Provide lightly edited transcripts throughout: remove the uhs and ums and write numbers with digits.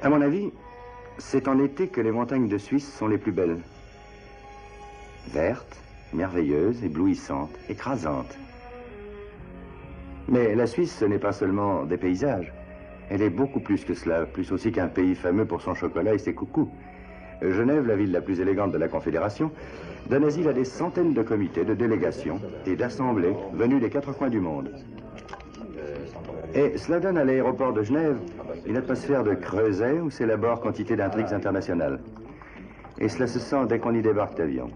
À mon avis, c'est en été que les montagnes de Suisse sont les plus belles. Vertes, merveilleuses, éblouissantes, écrasantes. Mais la Suisse, ce n'est pas seulement des paysages. Elle est beaucoup plus que cela, plus aussi qu'un pays fameux pour son chocolat et ses coucous. Genève, la ville la plus élégante de la Confédération, donne asile à des centaines de comités, de délégations et d'assemblées venus des quatre coins du monde. Et cela donne à l'aéroport de Genève une atmosphère de creuset où s'élaborent quantité d'intrigues internationales. Et cela se sent dès qu'on y débarque d'avion.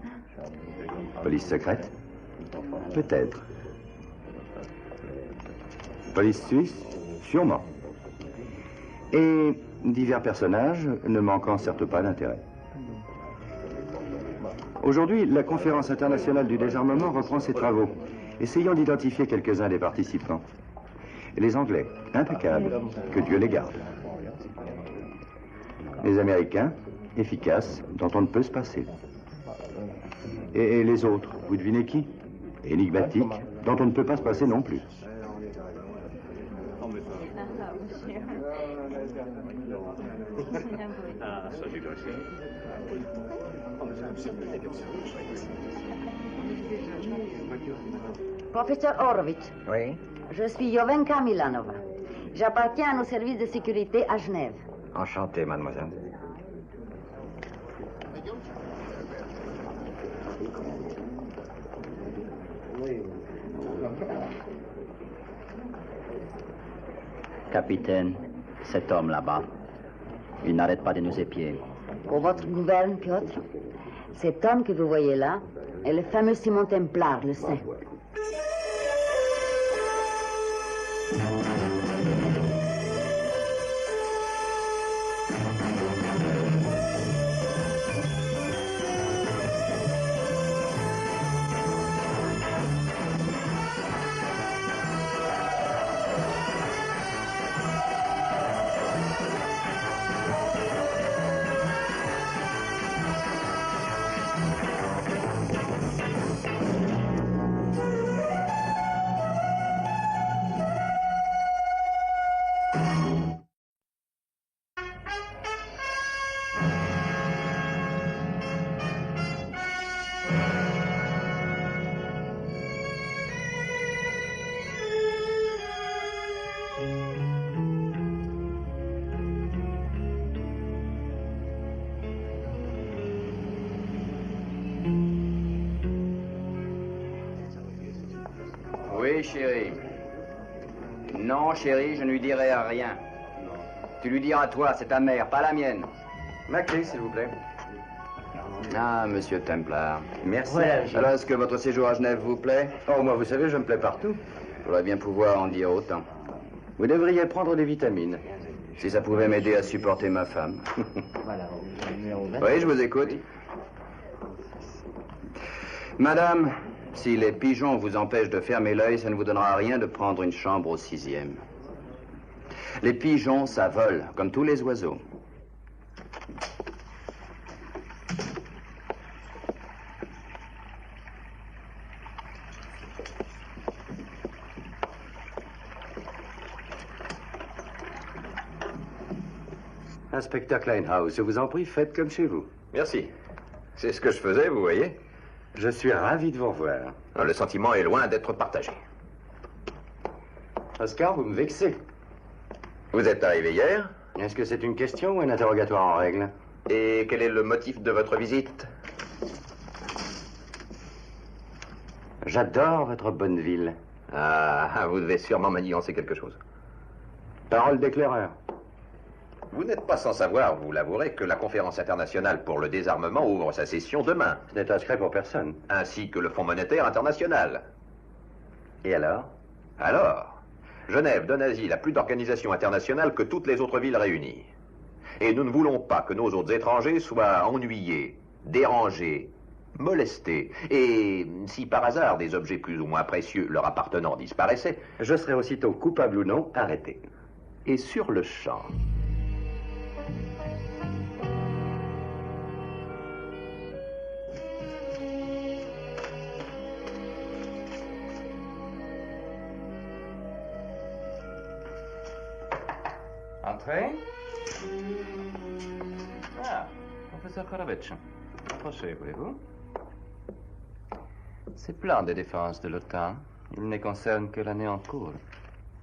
Police secrète? Peut-être. Police suisse? Sûrement. Et divers personnages ne manquant certes pas d'intérêt. Aujourd'hui, la Conférence internationale du désarmement reprend ses travaux, essayant d'identifier quelques-uns des participants. Les Anglais, impeccables, que Dieu les garde. Les Américains, efficaces, dont on ne peut se passer. Et les autres, vous devinez qui? Énigmatiques, dont on ne peut pas se passer non plus. Professeur Horowitz. Oui. Je suis Jovenka Milanova. J'appartiens au service de sécurité à Genève. Enchanté, mademoiselle. Capitaine, cet homme là-bas, il n'arrête pas de nous épier. Pour votre gouverne, Piotr, cet homme que vous voyez là est le fameux Simon Templar, le Saint. Oui, chérie. Non, chérie, je ne lui dirai rien. Tu lui diras toi, c'est ta mère, pas la mienne. Ma clé, s'il vous plaît. Ah, monsieur Templar. Merci. Voilà, alors, est-ce que votre séjour à Genève vous plaît? Oh, moi, vous savez, je me plais partout. Faudrait bien pouvoir en dire autant. Vous devriez prendre des vitamines. Si ça pouvait m'aider à supporter ma femme. Oui, je vous écoute. Madame, si les pigeons vous empêchent de fermer l'œil, ça ne vous donnera rien de prendre une chambre au 6e. Les pigeons, ça vole, comme tous les oiseaux. Inspecteur Kleinhaus, je vous en prie, faites comme chez vous. Merci. C'est ce que je faisais, vous voyez. Je suis ravi de vous revoir. Le sentiment est loin d'être partagé. Oscar, vous me vexez. Vous êtes arrivé hier? Est-ce que c'est une question ou un interrogatoire en règle? Et quel est le motif de votre visite? J'adore votre bonne ville. Ah, vous devez sûrement manigancer quelque chose. Parole d'éclaireur. Vous n'êtes pas sans savoir, vous l'avouerez, que la Conférence internationale pour le désarmement ouvre sa session demain. Ce n'est un secret pour personne. Ainsi que le Fonds monétaire international. Et alors? Alors, Genève donne asile à plus d'organisations internationales que toutes les autres villes réunies. Et nous ne voulons pas que nos autres étrangers soient ennuyés, dérangés, molestés. Et si par hasard des objets plus ou moins précieux leur appartenant disparaissaient, je serais aussitôt, coupable ou non, arrêté. Et sur le champ. Entrez. Ah, professeur Horovitch. Approchez, voulez-vous? Ces plans de défense de l'OTAN, ils ne concernent que l'année en cours.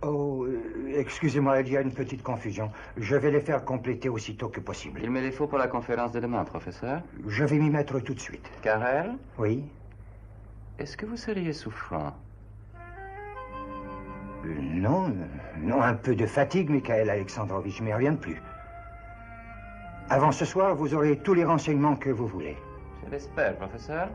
Oh, excusez-moi, il y a une petite confusion. Je vais les faire compléter aussitôt que possible. Il me les faut pour la conférence de demain, professeur. Je vais m'y mettre tout de suite. Carrel, Oui? est-ce que vous seriez souffrant? Non, non, un peu de fatigue, Mikhail Alexandrovitch, mais rien de plus. Avant ce soir, vous aurez tous les renseignements que vous voulez. Je l'espère, professeur.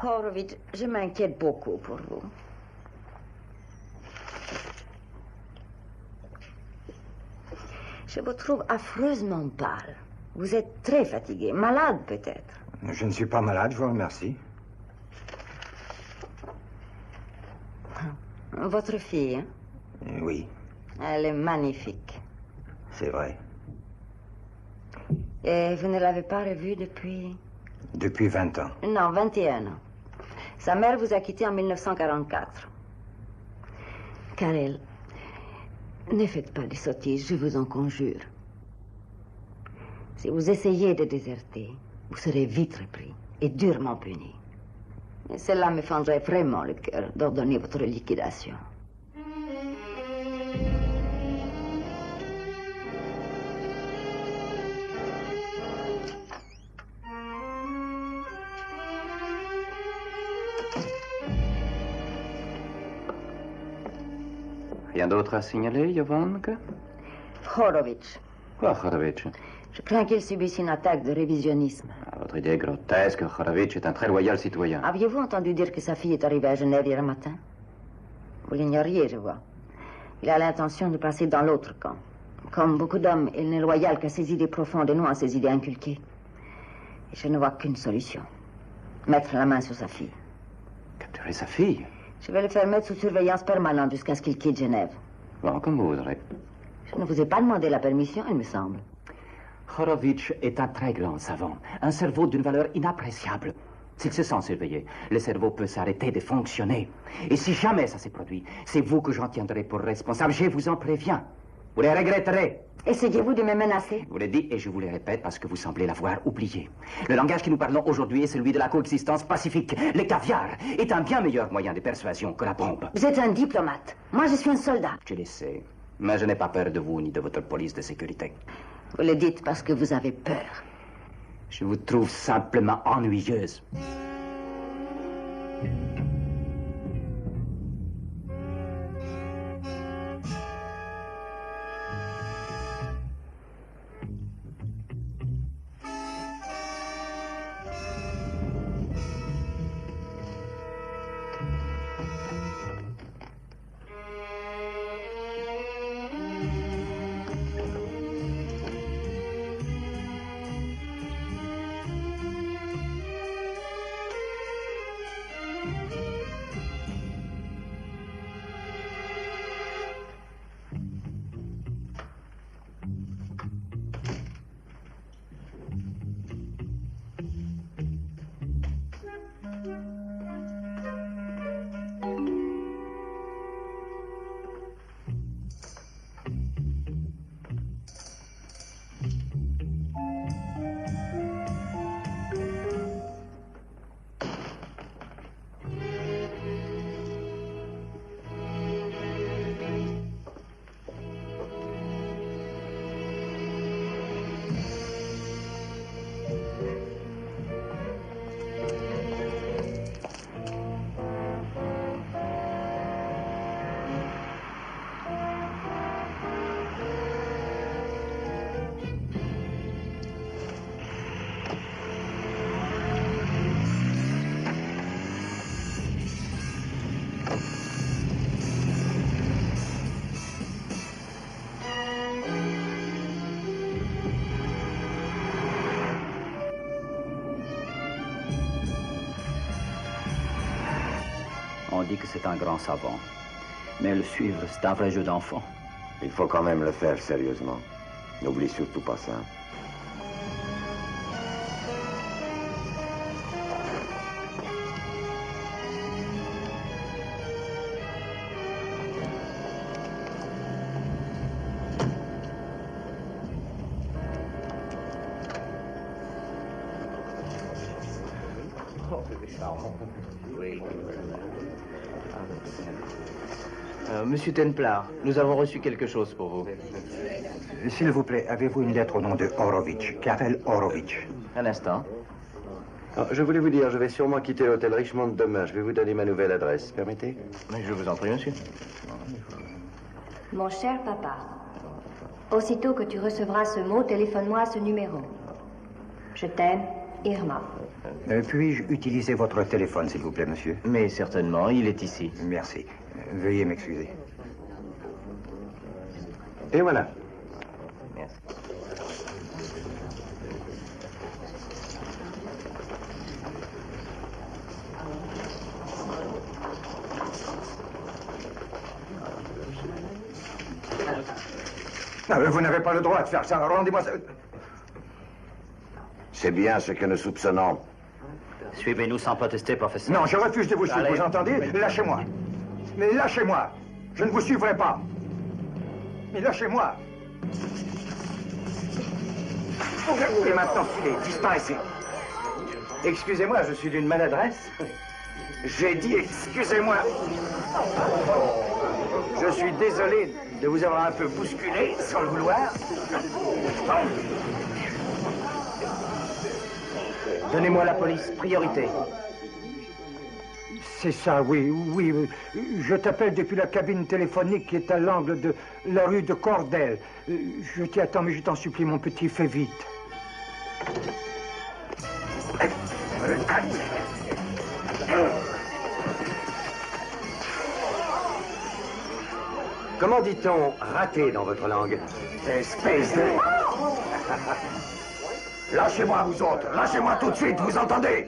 Horovitch, je m'inquiète beaucoup pour vous. Je vous trouve affreusement pâle. Vous êtes très fatigué, malade peut-être. Je ne suis pas malade, je vous remercie. Votre fille, hein? Oui, Elle est magnifique. c'est vrai. Et vous ne l'avez pas revue depuis... Depuis 20 ans. Non, 21 ans. Sa mère vous a quitté en 1944. Karel, ne faites pas de sottises, je vous en conjure. Si vous essayez de déserter, vous serez vite repris et durement puni. Et cela me fendrait vraiment le cœur d'ordonner votre liquidation. Rien d'autre à signaler, Yovanka? Horovitch, Quoi, Horovitch? je crains qu'il subisse une attaque de révisionnisme. Votre idée est grotesque. Horovitch est un très loyal citoyen. Aviez-vous entendu dire que sa fille est arrivée à Genève hier matin? Vous l'ignoriez, je vois. Il a l'intention de passer dans l'autre camp. Comme beaucoup d'hommes, il n'est loyal qu'à ses idées profondes et non à ses idées inculquées. Et je ne vois qu'une solution. Mettre la main sur sa fille. Capturer sa fille? Je vais le faire mettre sous surveillance permanente jusqu'à ce qu'il quitte Genève. Bon, comme vous voudrez. Je ne vous ai pas demandé la permission, il me semble. Horovitch est un très grand savant, un cerveau d'une valeur inappréciable. S'il se sent surveillé, le cerveau peut s'arrêter de fonctionner. Et si jamais ça s'est produit, c'est vous que j'en tiendrai pour responsable. Je vous en préviens. Vous les regretterez. Essayez-vous de me menacer? Je vous l'ai dit et je vous le répète parce que vous semblez l'avoir oublié. Le langage que nous parlons aujourd'hui est celui de la coexistence pacifique. Le caviar est un bien meilleur moyen de persuasion que la bombe. Vous êtes un diplomate. Moi, je suis un soldat. Je le sais, mais je n'ai pas peur de vous ni de votre police de sécurité. Vous le dites parce que vous avez peur. Je vous trouve simplement ennuyeuse. On dit que c'est un grand savant. Mais le suivre, c'est un vrai jeu d'enfant. Il faut quand même le faire sérieusement. N'oublie surtout pas ça. Monsieur Templar, nous avons reçu quelque chose pour vous. S'il vous plaît, avez-vous une lettre au nom de Horowitz, Karel Horowitz? Un instant. Je voulais vous dire, je vais sûrement quitter l'hôtel Richmond demain. Je vais vous donner ma nouvelle adresse. Permettez? Mais je vous en prie, monsieur. Mon cher papa, aussitôt que tu recevras ce mot, téléphone-moi à ce numéro. Je t'aime, Irma. Puis-je utiliser votre téléphone, s'il vous plaît, monsieur? Mais certainement, il est ici. Merci. Veuillez m'excuser. Et voilà. Merci. Non, mais vous n'avez pas le droit de faire ça. Rendez-moi ça. C'est bien ce que nous soupçonnons. Suivez-nous sans protester, professeur. Non, je refuse de vous suivre, vous entendez? Lâchez-moi. Mais lâchez-moi. Je ne vous suivrai pas. Mais lâchez-moi. Et maintenant, filez, disparaissez. Excusez-moi, je suis d'une maladresse. J'ai dit excusez-moi. Je suis désolé de vous avoir un peu bousculé, sans le vouloir. Donnez-moi la police, priorité. C'est ça, oui, oui. Je t'appelle depuis la cabine téléphonique qui est à l'angle de la rue de Cordel. Je t'y attends, mais je t'en supplie, mon petit, fais vite. Comment dit-on raté dans votre langue? Espèce de... Lâchez-moi, vous autres. Lâchez-moi tout de suite, vous entendez?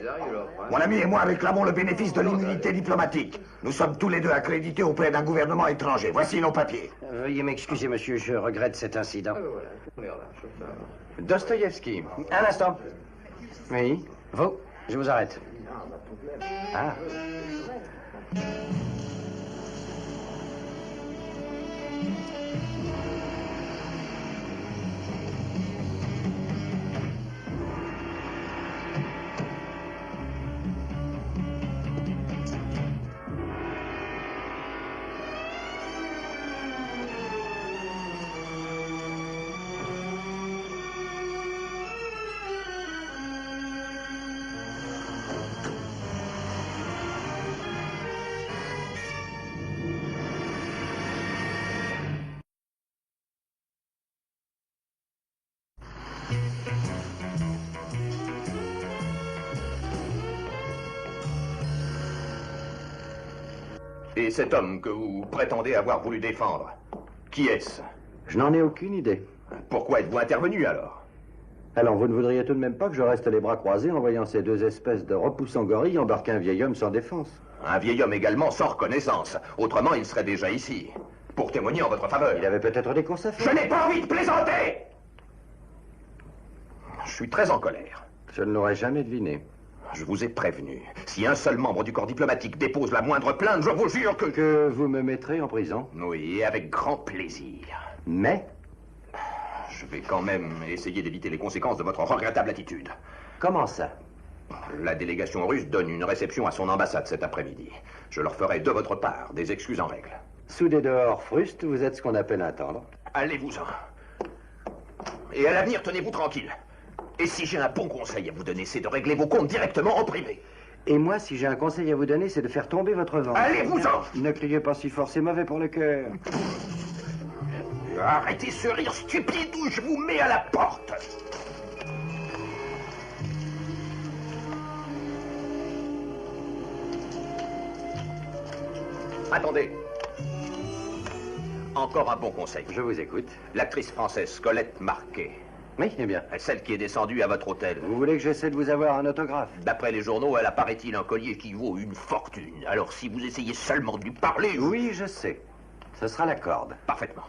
Mon ami et moi réclamons le bénéfice de l'immunité diplomatique. Nous sommes tous les deux accrédités auprès d'un gouvernement étranger. Voici nos papiers. Veuillez m'excuser, monsieur, je regrette cet incident. Dostoïevski. Un instant. Oui. Vous, je vous arrête. Ah. Et cet homme que vous prétendez avoir voulu défendre, qui est-ce? Je n'en ai aucune idée. Pourquoi êtes-vous intervenu alors? Alors, vous ne voudriez tout de même pas que je reste les bras croisés en voyant ces deux espèces de repoussants gorilles embarquer un vieil homme sans défense? Un vieil homme également sans reconnaissance. Autrement, il serait déjà ici, pour témoigner en votre faveur. Il avait peut-être des conseils. Je n'ai pas envie de plaisanter! Je suis très en colère. Je ne l'aurais jamais deviné. Je vous ai prévenu. Si un seul membre du corps diplomatique dépose la moindre plainte, je vous jure que... Que vous me mettrez en prison? Oui, et avec grand plaisir. Mais? Je vais quand même essayer d'éviter les conséquences de votre regrettable attitude. Comment ça? La délégation russe donne une réception à son ambassade cet après-midi. Je leur ferai de votre part des excuses en règle. Soudé dehors, fruste, vous êtes ce qu'on appelle un tendre. Allez-vous-en. Et à l'avenir, tenez-vous tranquille. Et si j'ai un bon conseil à vous donner, c'est de régler vos comptes directement en privé. Et moi, si j'ai un conseil à vous donner, c'est de faire tomber votre ventre. Allez-vous-en! Ne criez pas si fort, c'est mauvais pour le cœur. Arrêtez ce rire stupide ou je vous mets à la porte. Attendez. Encore un bon conseil. Je vous écoute. L'actrice française Colette Marquet. Oui, eh bien. Celle qui est descendue à votre hôtel. Vous voulez que j'essaie de vous avoir un autographe? D'après les journaux, elle a, paraît-il, un collier qui vaut une fortune. Alors si vous essayez seulement de lui parler... Oui, je sais. Ce sera la corde. Parfaitement.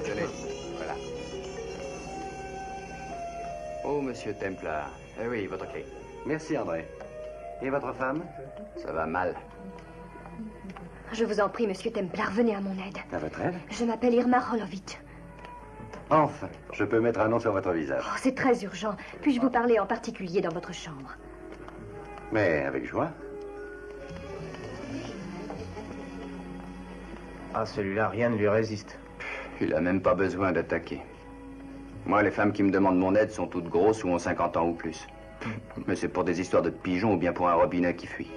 Je l'ai. Voilà. Oh, monsieur Templar. Eh oui, votre clé. Merci, André. Et votre femme? Ça va mal. Je vous en prie, monsieur Templar, venez à mon aide. À votre aide? Je m'appelle Irma Rolovitch. Enfin, je peux mettre un nom sur votre visage. Oh, c'est très urgent. Puis-je vous parler en particulier dans votre chambre? Mais avec joie. Ah, celui-là, rien ne lui résiste. Il a même pas besoin d'attaquer. Moi, les femmes qui me demandent mon aide sont toutes grosses ou ont 50 ans ou plus. Mais c'est pour des histoires de pigeons ou bien pour un robinet qui fuit.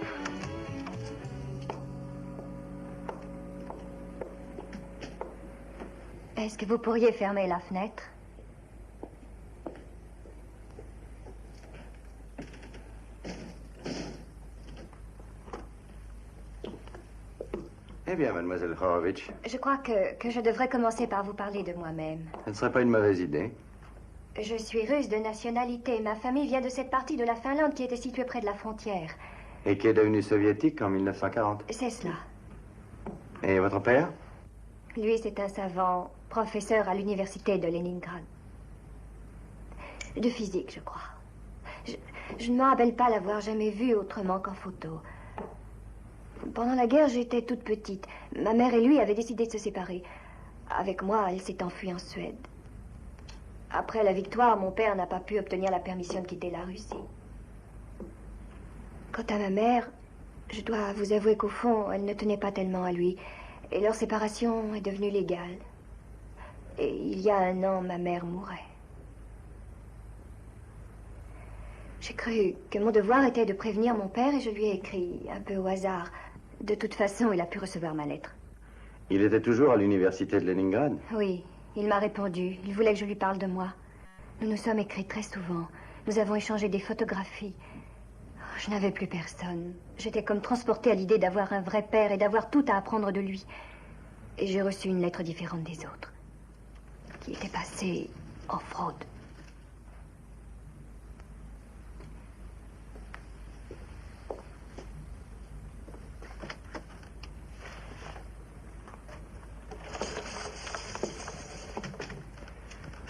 Est-ce que vous pourriez fermer la fenêtre? Eh bien, mademoiselle Horowitz, Je crois que je devrais commencer par vous parler de moi-même. ce ne serait pas une mauvaise idée. Je suis russe de nationalité. Ma famille vient de cette partie de la Finlande qui était située près de la frontière. Et qui est devenue soviétique en 1940. C'est cela. Et votre père? Lui, c'est un savant, professeur à l'université de Leningrad. De physique, je crois. Je ne me rappelle pas l'avoir jamais vu autrement qu'en photo. Pendant la guerre, j'étais toute petite. Ma mère et lui avaient décidé de se séparer. Avec moi, elle s'est enfuie en Suède. Après la victoire, mon père n'a pas pu obtenir la permission de quitter la Russie. Quant à ma mère, je dois vous avouer qu'au fond, elle ne tenait pas tellement à lui. Et leur séparation est devenue légale. Et il y a 1 an, ma mère mourait. J'ai cru que mon devoir était de prévenir mon père et je lui ai écrit, un peu au hasard. De toute façon, il a pu recevoir ma lettre. Il était toujours à l'université de Leningrad? Oui, il m'a répondu. Il voulait que je lui parle de moi. Nous nous sommes écrits très souvent. Nous avons échangé des photographies. Oh, je n'avais plus personne. J'étais comme transportée à l'idée d'avoir un vrai père et d'avoir tout à apprendre de lui. Et j'ai reçu une lettre différente des autres, qui était passée en fraude.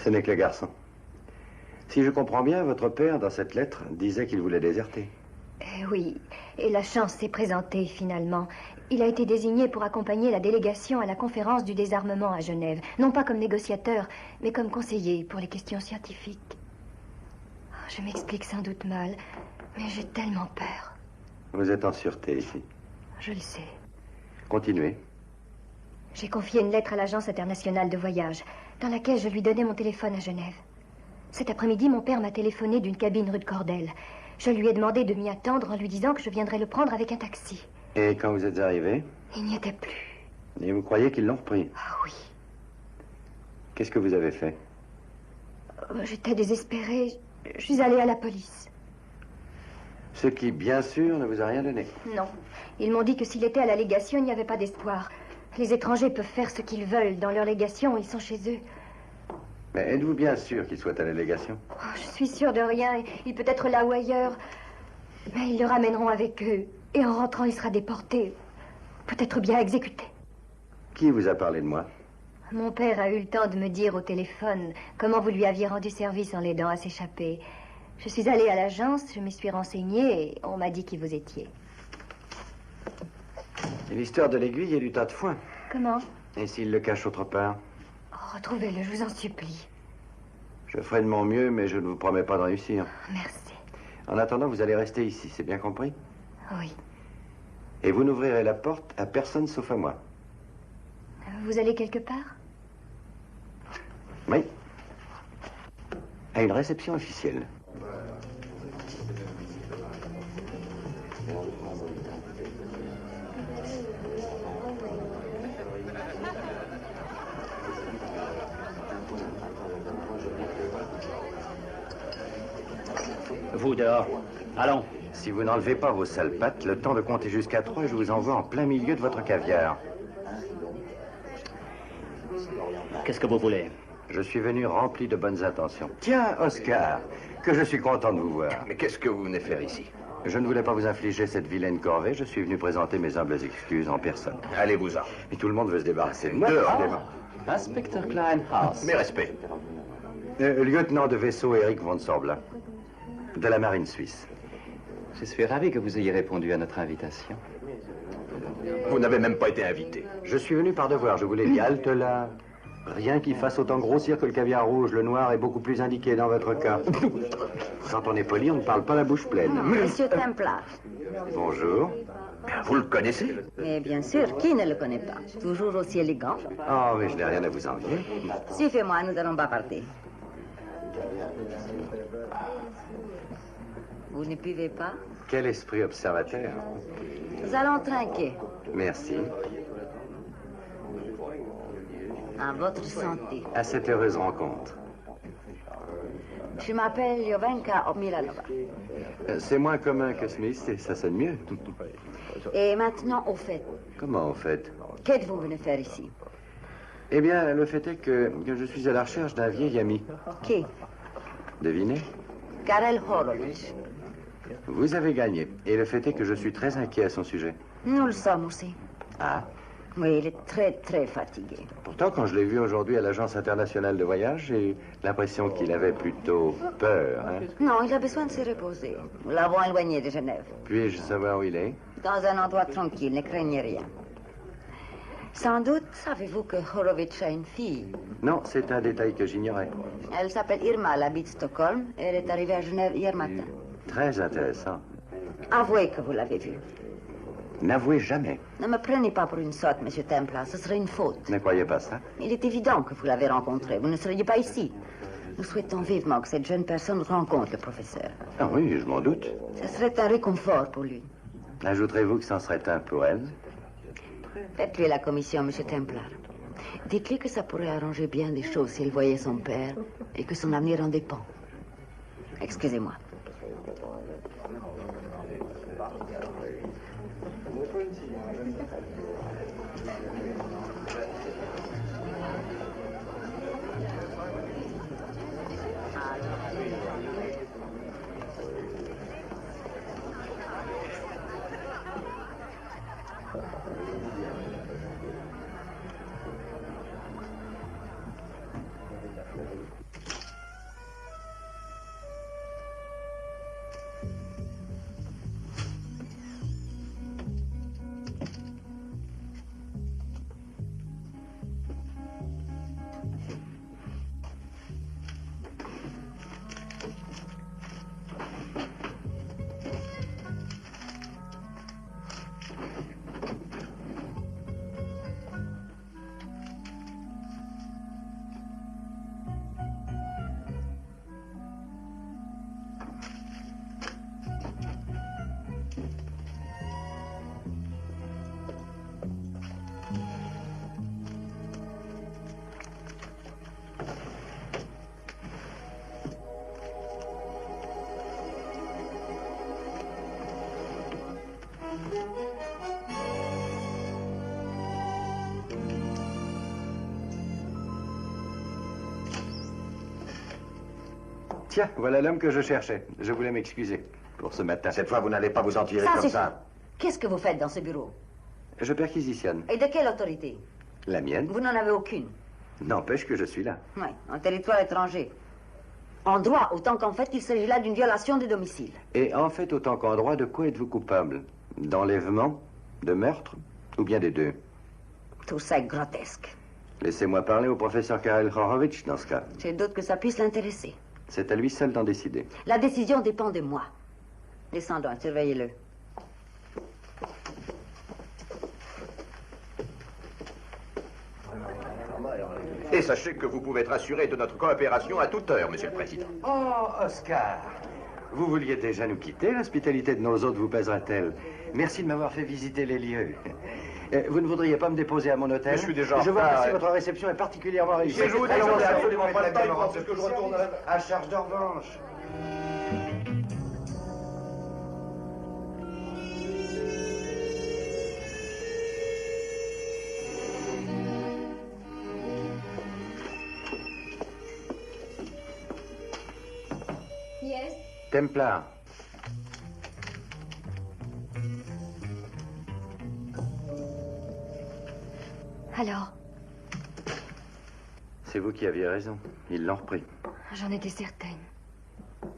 Ce n'est que le garçon. Si je comprends bien, votre père, dans cette lettre, disait qu'il voulait déserter. Oui, et la chance s'est présentée finalement. Il a été désigné pour accompagner la délégation à la conférence du désarmement à Genève. Non pas comme négociateur, mais comme conseiller pour les questions scientifiques. Je m'explique sans doute mal, mais j'ai tellement peur. Vous êtes en sûreté ici. Je le sais. Continuez. J'ai confié une lettre à l'agence internationale de voyage, dans laquelle je lui donnais mon téléphone à Genève. Cet après-midi, mon père m'a téléphoné d'une cabine rue de Cordel. Je lui ai demandé de m'y attendre en lui disant que je viendrais le prendre avec un taxi. Et quand vous êtes arrivé? Il n'y était plus. Et vous croyez qu'ils l'ont repris? Ah oui. Qu'est-ce que vous avez fait? J'étais désespérée. Je suis allée à la police. Ce qui, bien sûr, ne vous a rien donné. Non. Ils m'ont dit que s'il était à la légation, il n'y avait pas d'espoir. Les étrangers peuvent faire ce qu'ils veulent. Dans leur légation, ils sont chez eux. Mais êtes-vous bien sûr qu'il soit à la légation? Oh, je suis sûre de rien. Il peut être là ou ailleurs. Mais ils le ramèneront avec eux. Et en rentrant, il sera déporté. Peut-être bien exécuté. Qui vous a parlé de moi? Mon père a eu le temps de me dire au téléphone comment vous lui aviez rendu service en l'aidant à s'échapper. Je suis allée à l'agence, je m'y suis renseignée et on m'a dit qui vous étiez. Et l'histoire de l'aiguille et du tas de foin. Comment? Et s'il le cache autre part? Oh, retrouvez-le, je vous en supplie. Je ferai de mon mieux, mais je ne vous promets pas de réussir. Merci. En attendant, vous allez rester ici, c'est bien compris? Oui. Et vous n'ouvrirez la porte à personne sauf à moi. Vous allez quelque part? Oui. À une réception officielle. Vous dehors. Allons. Si vous n'enlevez pas vos sales pattes, le temps de compter jusqu'à 3, je vous envoie en plein milieu de votre caviar. Qu'est-ce que vous voulez? Je suis venu rempli de bonnes intentions. Tiens, Oscar, que je suis content de vous voir. Mais qu'est-ce que vous venez faire ici? Je ne voulais pas vous infliger cette vilaine corvée. Je suis venu présenter mes humbles excuses en personne. Allez-vous-en. Mais tout le monde veut se débarrasser de moi. Dehors. Inspecteur Kleinhaus. Mes respects. Lieutenant de vaisseau Eric von Sorbla, de la marine suisse. Je suis ravi que vous ayez répondu à notre invitation. Vous n'avez même pas été invité. Je suis venu par devoir, je vous l'ai dit. Halte là. Rien qui fasse autant grossir que le caviar rouge. Le noir est beaucoup plus indiqué dans votre cas. Quand on est poli, on ne parle pas la bouche pleine. Monsieur Templar. Bonjour. Vous le connaissez? Mais bien sûr, qui ne le connaît pas? Toujours aussi élégant. Oh, mais je n'ai rien à vous envier. Suivez-moi, nous allons bavarder. Vous ne buvez pas? Quel esprit observateur. Nous allons trinquer. Merci. À votre santé. À cette heureuse rencontre. Je m'appelle Jovenka Milanova. C'est moins commun que Smith et ça sonne mieux. Et maintenant, au fait. Comment au fait? Qu'êtes-vous venu faire ici? Eh bien, le fait est que je suis à la recherche d'un vieil ami. Qui? Devinez? Karel Horowitz. Vous avez gagné. Et le fait est que je suis très inquiet à son sujet. Nous le sommes aussi. Ah? Oui, il est très, très fatigué. Pourtant, quand je l'ai vu aujourd'hui à l'Agence internationale de voyage, j'ai l'impression qu'il avait plutôt peur. Hein? Non, il a besoin de se reposer. Nous l'avons éloigné de Genève. Puis-je savoir où il est? Dans un endroit tranquille, ne craignez rien. Sans doute, savez-vous que Horowitz a une fille? Non, c'est un détail que j'ignorais. Elle s'appelle Irma, elle habite Stockholm, et elle est arrivée à Genève hier matin. Très intéressant. Avouez que vous l'avez vue. N'avouez jamais. Ne me prenez pas pour une sotte, monsieur Templar, ce serait une faute. Ne croyez pas ça? Il est évident que vous l'avez rencontré, vous ne seriez pas ici. Nous souhaitons vivement que cette jeune personne rencontre le professeur. Ah oui, je m'en doute. Ce serait un réconfort pour lui. Ajouterez-vous que c'en serait un pour elle? Faites-lui la commission, monsieur Templar. Dites-lui que ça pourrait arranger bien des choses s'il voyait son père et que son avenir en dépend. Excusez-moi. Tiens, voilà l'homme que je cherchais. Je voulais m'excuser pour ce matin. Cette fois, vous n'allez pas vous en tirer comme ça. Qu'est-ce que vous faites dans ce bureau? Je perquisitionne. Et de quelle autorité? La mienne. Vous n'en avez aucune. N'empêche que je suis là. Oui, en territoire étranger. En droit, autant qu'en fait, il s'agit là d'une violation de domicile. Et en fait, autant qu'en droit, de quoi êtes-vous coupable? D'enlèvement? De meurtre? Ou bien des deux? Tout ça est grotesque. Laissez-moi parler au professeur Karel Horowitz dans ce cas. J'ai doute que ça puisse l'intéresser. C'est à lui seul d'en décider. La décision dépend de moi. Descendons, surveillez-le. Et sachez que vous pouvez être assuré de notre coopération à toute heure, Monsieur le Président. Oh, Oscar, vous vouliez déjà nous quitter. L'hospitalité de nos hôtes vous pèsera-t-elle? Merci de m'avoir fait visiter les lieux. Vous ne voudriez pas me déposer à mon hôtel? Je suis déjà en Je vois retard, que votre réception est particulièrement réussie. Mais je vous dis, Alors, j'en ai on absolument pas le temps, va parce que je retourne à charge de revanche. Templar. Alors, C'est vous qui aviez raison. Ils l'ont repris. j'en étais certaine.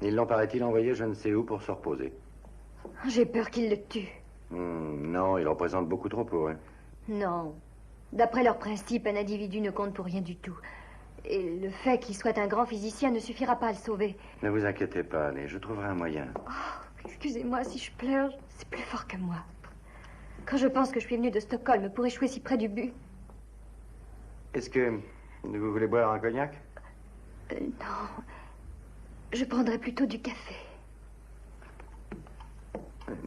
Ils l'ont, paraît-il, envoyé je ne sais où pour se reposer. J'ai peur qu'il le tue. Non, il représente beaucoup trop pour eux. Non. D'après leurs principes, un individu ne compte pour rien du tout. Et le fait qu'il soit un grand physicien ne suffira pas à le sauver. Ne vous inquiétez pas, allez, je trouverai un moyen. Oh, excusez-moi si je pleure, c'est plus fort que moi. Quand je pense que je suis venue de Stockholm pour échouer si près du but. Est-ce que vous voulez boire un cognac? Non. Je prendrais plutôt du café.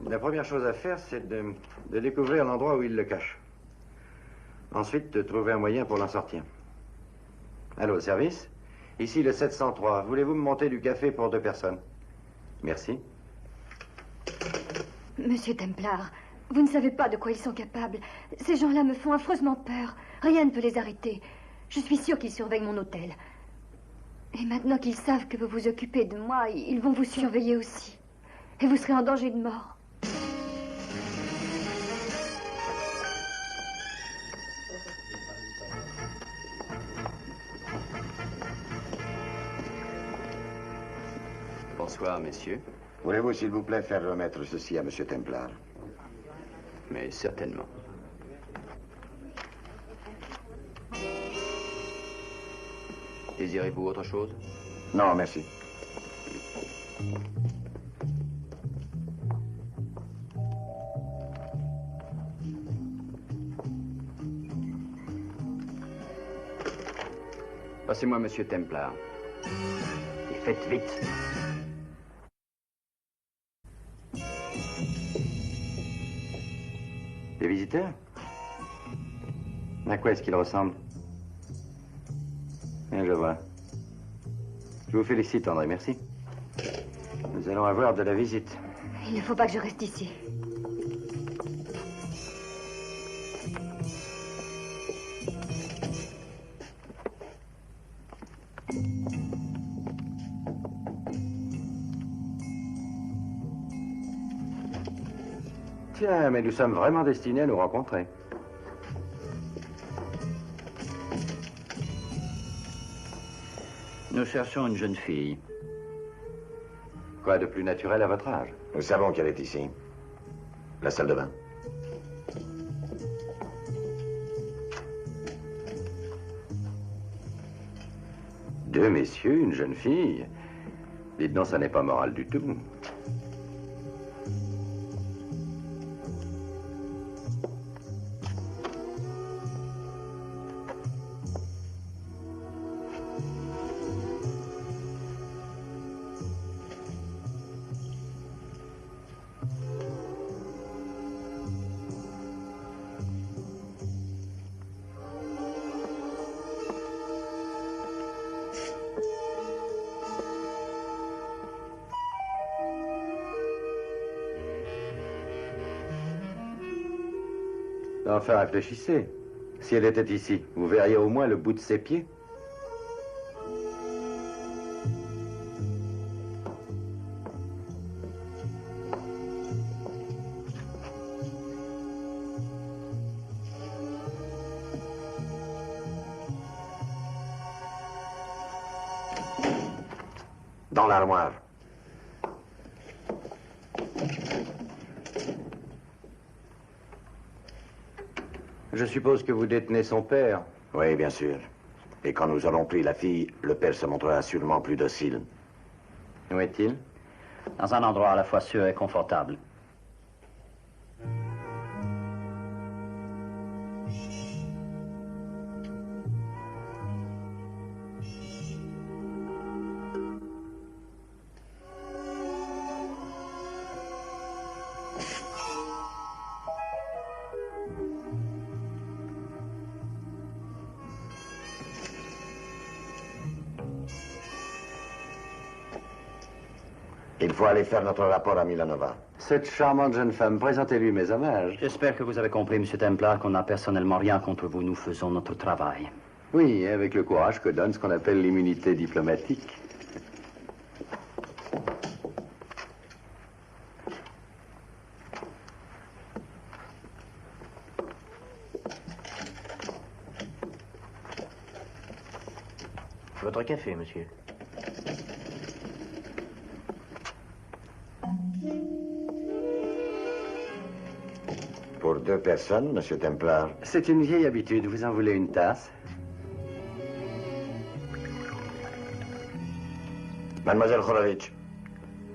La première chose à faire, c'est de découvrir l'endroit où il le cache. Ensuite, de trouver un moyen pour l'en sortir. Allô, service? Ici, le 703. Voulez-vous me monter du café pour 2 personnes? Merci. Monsieur Templar, vous ne savez pas de quoi ils sont capables. Ces gens-là me font affreusement peur. Rien ne peut les arrêter. Je suis sûre qu'ils surveillent mon hôtel. Et maintenant qu'ils savent que vous vous occupez de moi, ils vont vous surveiller aussi. Et vous serez en danger de mort. Bonsoir, messieurs. Voulez-vous, s'il vous plaît, faire remettre ceci à Monsieur Templar? Mais certainement. Désirez-vous autre chose? Non, merci. Passez-moi Monsieur Templar. Et faites vite. Des visiteurs? À quoi est-ce qu'ils ressemblent? Je vois. Je vous félicite, André, merci. Nous allons avoir de la visite. Il ne faut pas que je reste ici. Tiens, mais nous sommes vraiment destinés à nous rencontrer. Nous cherchons une jeune fille. Quoi de plus naturel à votre âge? Nous savons qu'elle est ici. La salle de bain. Deux messieurs, une jeune fille. Dites donc, ça n'est pas moral du tout. Enfin, réfléchissez. Si elle était ici, vous verriez au moins le bout de ses pieds. Dans l'armoire. Je suppose que vous détenez son père. Oui, bien sûr. Et quand nous aurons pris la fille, le père se montrera sûrement plus docile. Où est-il? Dans un endroit à la fois sûr et confortable. Il faut aller faire notre rapport à Milanova. Cette charmante jeune femme, présentez-lui mes hommages. J'espère que vous avez compris, Monsieur Templar, qu'on n'a personnellement rien contre vous. Nous faisons notre travail. Oui, avec le courage que donne ce qu'on appelle l'immunité diplomatique. Votre café, monsieur. Pour 2 personnes, monsieur Templar. C'est une vieille habitude. Vous en voulez une tasse? Mademoiselle Horowitz,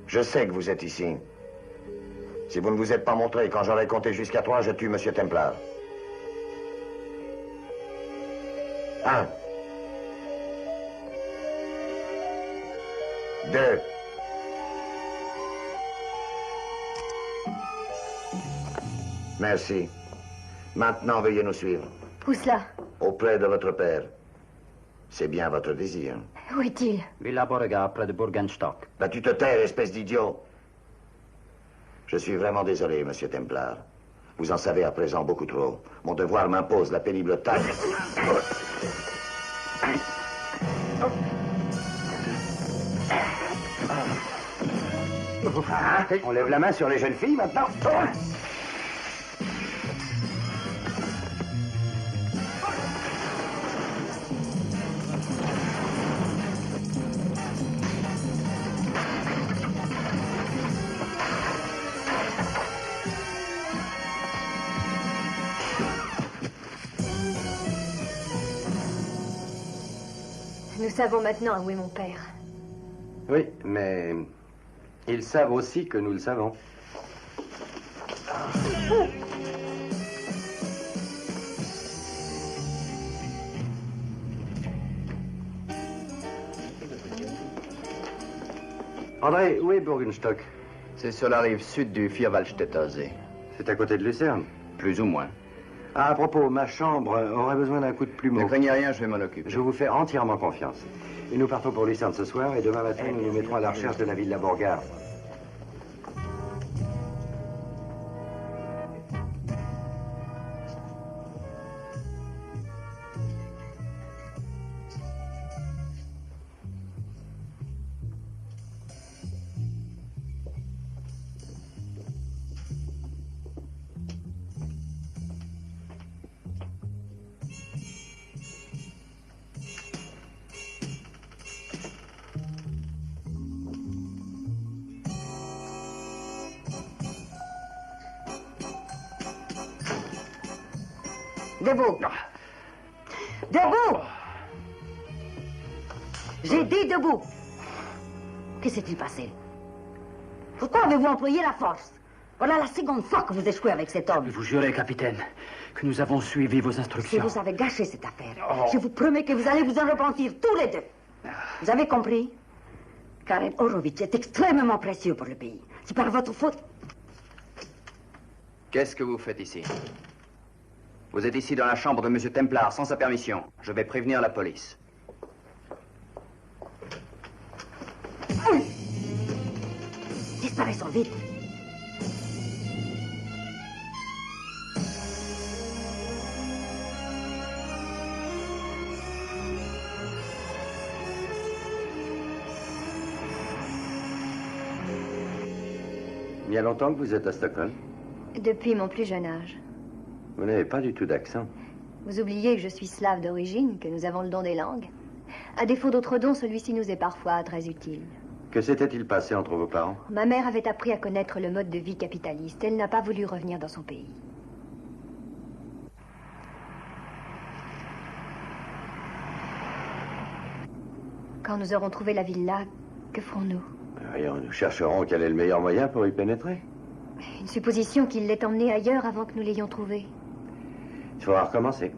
je sais que vous êtes ici. Si vous ne vous êtes pas montré quand j'aurai compté jusqu'à 3, je tue monsieur Templar. 1. 2. Merci. Maintenant, veuillez nous suivre. Où cela? Auprès de votre père. C'est bien votre désir. Où est-il? Villa Beauregard, près de Burgenstock. Bah, tu te tais, espèce d'idiot. Je suis vraiment désolé, monsieur Templar. Vous en savez à présent beaucoup trop. Mon devoir m'impose la pénible tâche. On lève la main sur les jeunes filles maintenant. Nous savons maintenant où est mon père. Oui, mais ils savent aussi que nous le savons. André, où est Burgenstock? C'est sur la rive sud du Vierwaldstätter See. C'est à côté de Lucerne. Plus ou moins. Ah, à propos, ma chambre aurait besoin d'un coup de plumeau. Ne craignez rien, je vais m'en occuper. Je vous fais entièrement confiance. Et nous partons pour Lucerne ce soir, et demain matin, nous nous mettrons à la recherche de la Villa Beauregard. Debout. Debout. J'ai dit debout. Que s'est-il passé? Pourquoi avez-vous employé la force? Voilà la seconde fois que vous échouez avec cet homme. Vous jurez, capitaine, que nous avons suivi vos instructions. Si vous avez gâché cette affaire, je vous promets que vous allez vous en repentir tous les deux. Vous avez compris? Karen Horowitz est extrêmement précieux pour le pays. C'est par votre faute. Qu'est-ce que vous faites ici? Vous êtes ici dans la chambre de M. Templar, sans sa permission. Je vais prévenir la police. Disparaissons vite. Il y a longtemps que vous êtes à Stockholm? Depuis mon plus jeune âge. Vous n'avez pas du tout d'accent. Vous oubliez que je suis slave d'origine, que nous avons le don des langues. À défaut d'autres dons, celui-ci nous est parfois très utile. Que s'était-il passé entre vos parents? Ma mère avait appris à connaître le mode de vie capitaliste. Elle n'a pas voulu revenir dans son pays. Quand nous aurons trouvé la villa, que ferons-nous? Rien, nous chercherons quel est le meilleur moyen pour y pénétrer. Une supposition qu'il l'ait emmenée ailleurs avant que nous l'ayons trouvée. Il faudra recommencer.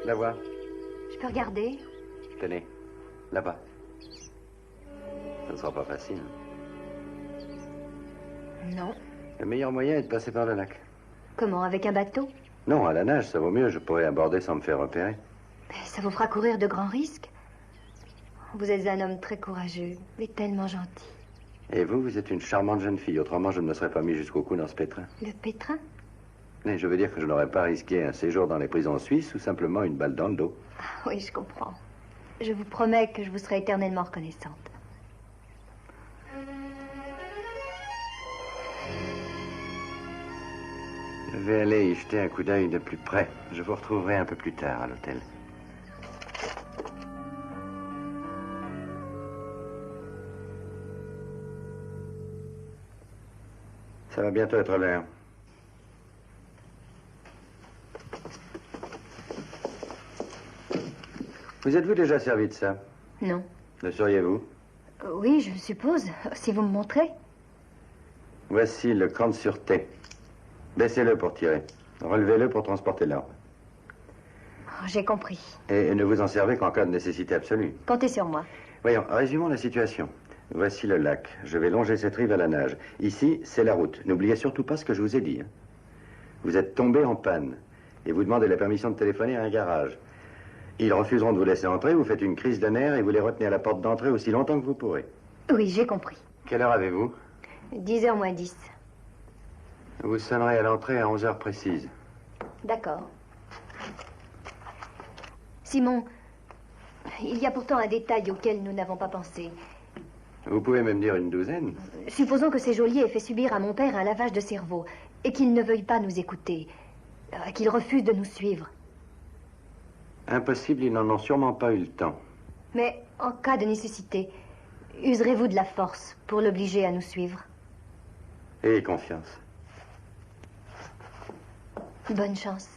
La voir. Je peux regarder? Tenez, là-bas. Ça ne sera pas facile. Non. Le meilleur moyen est de passer par le lac. Comment, avec un bateau? Non, à la nage, ça vaut mieux. Je pourrais aborder sans me faire repérer. Mais ça vous fera courir de grands risques. Vous êtes un homme très courageux, mais tellement gentil. Et vous, vous êtes une charmante jeune fille. Autrement, je ne me serais pas mis jusqu'au cou dans ce pétrin. Le pétrin? Mais je veux dire que je n'aurais pas risqué un séjour dans les prisons suisses ou simplement une balle dans le dos. Ah, oui, je comprends. Je vous promets que je vous serai éternellement reconnaissante. Je vais aller y jeter un coup d'œil de plus près. Je vous retrouverai un peu plus tard à l'hôtel. Ça va bientôt être l'heure. Vous êtes-vous déjà servi de ça? Non. Le seriez-vous? Oui, je suppose, si vous me montrez. Voici le camp de sûreté. Baissez-le pour tirer. Relevez-le pour transporter l'arme. Oh, j'ai compris. Et ne vous en servez qu'en cas de nécessité absolue. Comptez sur moi. Voyons, résumons la situation. Voici le lac. Je vais longer cette rive à la nage. Ici, c'est la route. N'oubliez surtout pas ce que je vous ai dit. Hein. Vous êtes tombé en panne et vous demandez la permission de téléphoner à un garage. Ils refuseront de vous laisser entrer, vous faites une crise de nerfs et vous les retenez à la porte d'entrée aussi longtemps que vous pourrez. Oui, j'ai compris. Quelle heure avez-vous? 10h moins 10. Vous sonnerez à l'entrée à 11h précises. D'accord. Simon, il y a pourtant un détail auquel nous n'avons pas pensé. Vous pouvez même dire une douzaine. Supposons que ces geôliers aient fait subir à mon père un lavage de cerveau et qu'il ne veuille pas nous écouter, qu'il refuse de nous suivre. Impossible, ils n'en ont sûrement pas eu le temps. Mais en cas de nécessité, userez-vous de la force pour l'obliger à nous suivre? Ayez confiance. Bonne chance.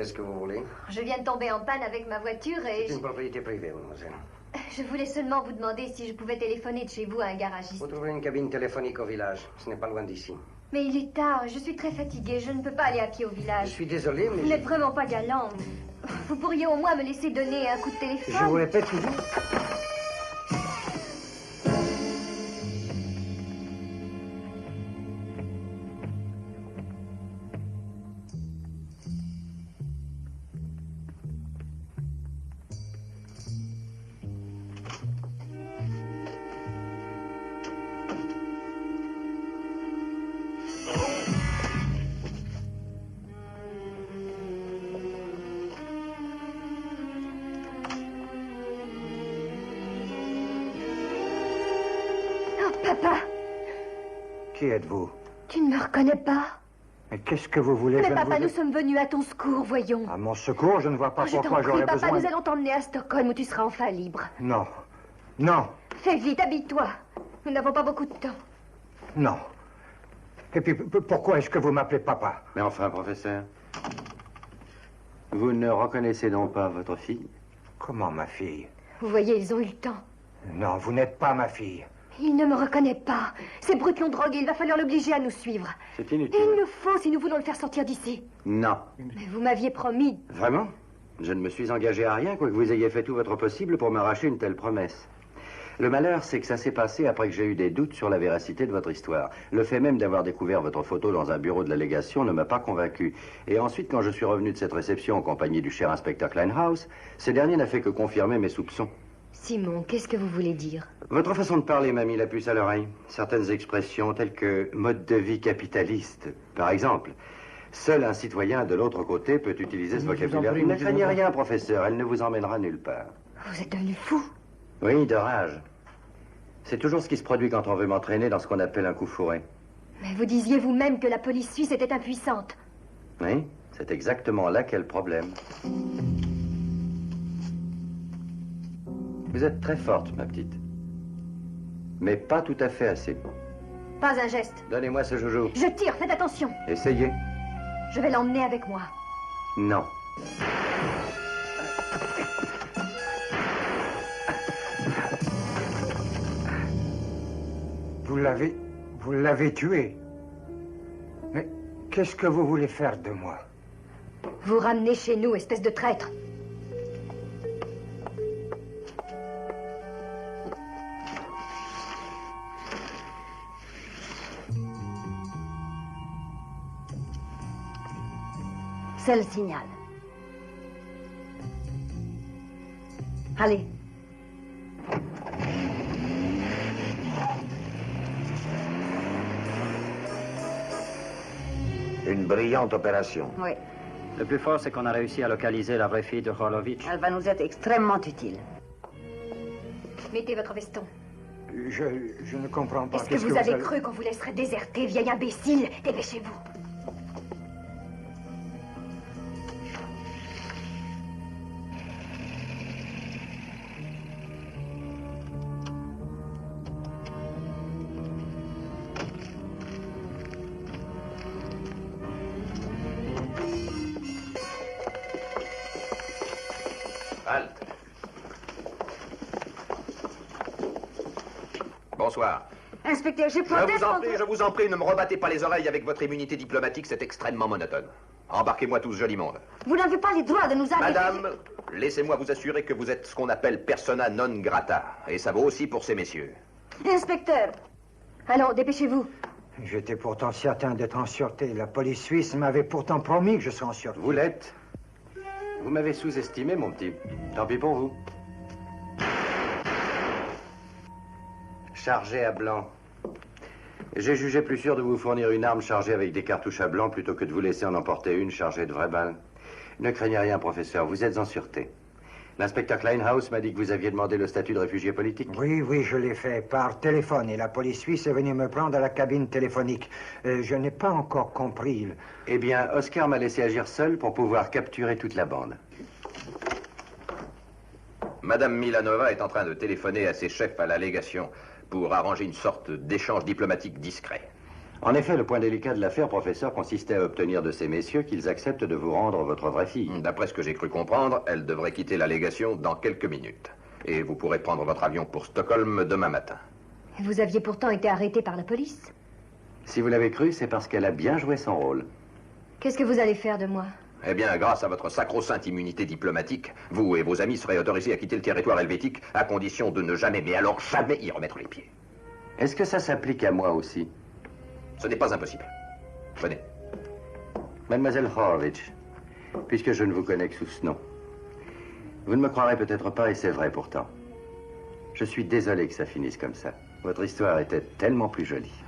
Qu'est-ce que vous voulez? Je viens de tomber en panne avec ma voiture et... C'est une propriété privée, mademoiselle. Je voulais seulement vous demander si je pouvais téléphoner de chez vous à un garagiste. Vous trouverez une cabine téléphonique au village. Ce n'est pas loin d'ici. Mais il est tard, je suis très fatiguée, je ne peux pas aller à pied au village. Je suis désolé, mais... Vous n'êtes vraiment pas galant. Vous pourriez au moins me laisser donner un coup de téléphone. Je vous répète toujours. Papa, Qui êtes-vous? tu ne me reconnais pas? Mais qu'est-ce que vous voulez? Mais Je ne papa, vous- nous sommes venus à ton secours, voyons. À mon secours, je ne vois pas Je t'en pourquoi prie, j'aurais papa, besoin... nous allons t'emmener à Stockholm où tu seras enfin libre. Non. Non. Fais vite, habille-toi. Nous n'avons pas beaucoup de temps. Non. Et puis, pourquoi est-ce que vous m'appelez papa? Mais enfin, professeur, vous ne reconnaissez donc pas votre fille? Comment, ma fille? Vous voyez, ils ont eu le temps. Non, vous n'êtes pas ma fille. Il ne me reconnaît pas. Ces brutes l'ont drogué, il va falloir l'obliger à nous suivre. C'est Et inutile. il le faut si nous voulons le faire sortir d'ici. Non. Mais vous m'aviez promis. Vraiment? Je ne me suis engagé à rien, quoique vous ayez fait tout votre possible pour m'arracher une telle promesse. Le malheur, c'est que ça s'est passé après que j'ai eu des doutes sur la véracité de votre histoire. Le fait même d'avoir découvert votre photo dans un bureau de la légation ne m'a pas convaincu. Et ensuite, quand je suis revenu de cette réception en compagnie du cher inspecteur Kleinhaus, ce dernier n'a fait que confirmer mes soupçons. Simon, qu'est-ce que vous voulez dire? Votre façon de parler m'a mis la puce à l'oreille. Certaines expressions telles que mode de vie capitaliste, par exemple. Seul un citoyen de l'autre côté peut utiliser ce vocabulaire. Ne craignez rien, professeur, elle ne vous emmènera nulle part. Vous êtes devenu fou. Oui, de rage. C'est toujours ce qui se produit quand on veut m'entraîner dans ce qu'on appelle un coup fourré. Mais vous disiez vous-même que la police suisse était impuissante. Oui, c'est exactement là qu'est le problème. Vous êtes très forte, ma petite. Mais pas tout à fait assez. Pas un geste. Donnez-moi ce joujou. Je tire, faites attention. Essayez. Je vais l'emmener avec moi. Non. Vous l'avez tué. Mais qu'est-ce que vous voulez faire de moi? Vous ramenez chez nous, espèce de traître. C'est le signal. Allez. Une brillante opération. Oui, Le plus fort, c'est qu'on a réussi à localiser la vraie fille de Horlovitch. elle va nous être extrêmement utile. Mettez votre veston. Je ne comprends pas. Est-ce que vous avez cru qu'on vous laisserait déserter, vieil imbécile? Dépêchez-vous. Halte. Bonsoir. Inspecteur, je proteste contre... Je vous en prie, ne me rebattez pas les oreilles avec votre immunité diplomatique, c'est extrêmement monotone. Embarquez-moi tout ce joli monde. Vous n'avez pas les droits de nous arrêter. Madame, laissez-moi vous assurer que vous êtes ce qu'on appelle persona non grata. Et ça vaut aussi pour ces messieurs. Inspecteur. Allons, dépêchez-vous. J'étais pourtant certain d'être en sûreté. La police suisse m'avait pourtant promis que je serais en sûreté. Vous l'êtes. Vous m'avez sous-estimé, mon petit. Tant pis pour vous. Chargé à blanc. J'ai jugé plus sûr de vous fournir une arme chargée avec des cartouches à blanc plutôt que de vous laisser en emporter une chargée de vraies balles. Ne craignez rien, professeur, vous êtes en sûreté. L'inspecteur Kleinhaus m'a dit que vous aviez demandé le statut de réfugié politique. Oui, je l'ai fait par téléphone et la police suisse est venue me prendre à la cabine téléphonique. Je n'ai pas encore compris. Eh bien, Oscar m'a laissé agir seul pour pouvoir capturer toute la bande. Madame Milanova est en train de téléphoner à ses chefs à la légation pour arranger une sorte d'échange diplomatique discret. En effet, le point délicat de l'affaire, professeur, consistait à obtenir de ces messieurs qu'ils acceptent de vous rendre votre vraie fille. D'après ce que j'ai cru comprendre, elle devrait quitter la légation dans quelques minutes. Et vous pourrez prendre votre avion pour Stockholm demain matin. Vous aviez pourtant été arrêté par la police. Si vous l'avez cru, c'est parce qu'elle a bien joué son rôle. Qu'est-ce que vous allez faire de moi? Eh bien, grâce à votre sacro-sainte immunité diplomatique, vous et vos amis serez autorisés à quitter le territoire helvétique à condition de ne jamais, mais alors jamais y remettre les pieds. Est-ce que ça s'applique à moi aussi? Ce n'est pas impossible. Venez. Mademoiselle Horowitz, puisque je ne vous connais que sous ce nom, vous ne me croirez peut-être pas, et c'est vrai pourtant. Je suis désolé que ça finisse comme ça. Votre histoire était tellement plus jolie.